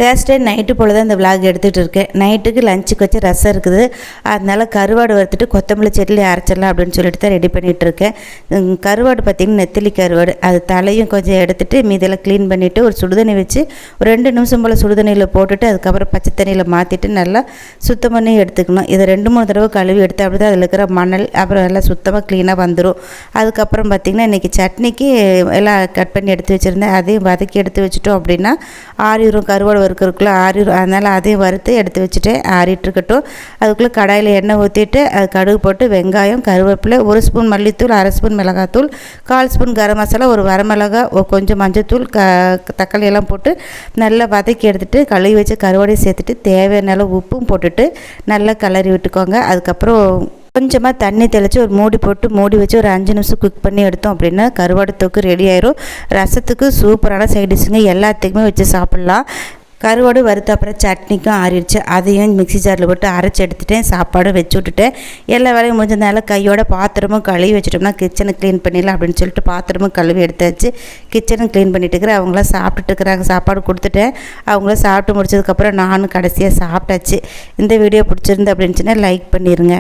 Thursday night போல் தான் இந்த vlog எடுத்துகிட்டு இருக்கேன். நைட்டுக்கு லஞ்சுக்கு வச்சு ரசம் இருக்குது, அதனால் கருவாடு வறுத்துட்டு கொத்தமல்லி சட்னி அரைச்சிடலாம் அப்படின்னு சொல்லிட்டு தான் ரெடி பண்ணிகிட்ருக்கேன். கருவாடு பார்த்திங்கன்னா நெத்திலி கருவாடு, அது தலையும் கொஞ்சம் எடுத்துகிட்டு மீதெல்லாம் க்ளீன் பண்ணிவிட்டு ஒரு சுடுதண்ணி வச்சு ஒரு 2 நிமிஷம் போல் சுடுதண்ணியில் போட்டுட்டு அதுக்கப்புறம் பச்சை தண்ணியில் மாற்றிட்டு நல்லா சுத்தம் பண்ணி எடுத்துக்கணும். இதை 2-3 தடவை கழுவி எடுத்து அப்படி தான் அதில் இருக்கிற மணல் அப்புறம் எல்லாம் சுத்தமாக க்ளீனாக வந்துடும். அதுக்கப்புறம் பார்த்திங்கன்னா இன்றைக்கி சட்னிக்கு எல்லாம் கட் பண்ணி எடுத்து வச்சுருந்தேன், அதையும் வதக்கி எடுத்து வச்சுட்டோம் அப்படின்னா ஆறிடும். கருவாடு வறுக்கிறதுக்குள்ளே ஆறிடும், அதனால் அதையும் வறுத்து எடுத்து வச்சுட்டு ஆறிட்டுருக்கட்டும். அதுக்குள்ளே கடாயில் எண்ணெய் ஊற்றிட்டு அது கடுகு போட்டு வெங்காயம், கருவேப்பிலை, 1 ஸ்பூன் மல்லித்தூள், 1/2 ஸ்பூன் மிளகாத்தூள், 1/4 ஸ்பூன் கரம் மசாலா, ஒரு வரமிளகா, கொஞ்சம் மஞ்சத்தூள், தக்காளி எல்லாம் போட்டு நல்லா வதக்கி எடுத்துகிட்டு கழுவி வச்சு கருவாடையும் சேர்த்துட்டு தேவையான அளவு உப்பும் போட்டுட்டு நல்லா கிளறி விட்டுக்கோங்க. அதுக்கப்புறம் கொஞ்சமாக தண்ணி தெளித்து ஒரு மூடி போட்டு மூடி வச்சு ஒரு 5 நிமிஷம் குக் பண்ணி எடுத்தோம் அப்படின்னா கருவாடு தொக்கு ரெடி ஆயிரும். ரசத்துக்கு சூப்பரான சைட் டிஷ்ஷுங்க, எல்லாத்துக்குமே வச்சு சாப்பிட்லாம். கருவாடு வறுத்த அப்புறம் சட்னிக்கும் ஆறிடுச்சு, அதையும் மிக்ஸி ஜாரில் போட்டு அரைச்சி எடுத்துட்டேன். சாப்பாடும் வச்சு விட்டுட்டேன். எல்லா வேலையும் முடிஞ்சதுனால கையோட பாத்திரமும் கழுவி வச்சுட்டோம்னா கிச்சனை க்ளீன் பண்ணிடலாம் அப்படின்னு சொல்லிட்டு பாத்திரமும் கழுவி எடுத்தாச்சு. கிச்சனும் க்ளீன் பண்ணிட்டு இருக்கிறேன். அவங்களாம் சாப்பிட்டுட்டு இருக்கிறாங்க, சாப்பாடு கொடுத்துட்டேன். அவங்களாம் சாப்பிட்டு முடிச்சதுக்கப்புறம் நானும் கடைசியாக சாப்பிட்டாச்சு. இந்த வீடியோ பிடிச்சிருந்து அப்படின்னு சொன்னால் லைக் பண்ணிடுங்க.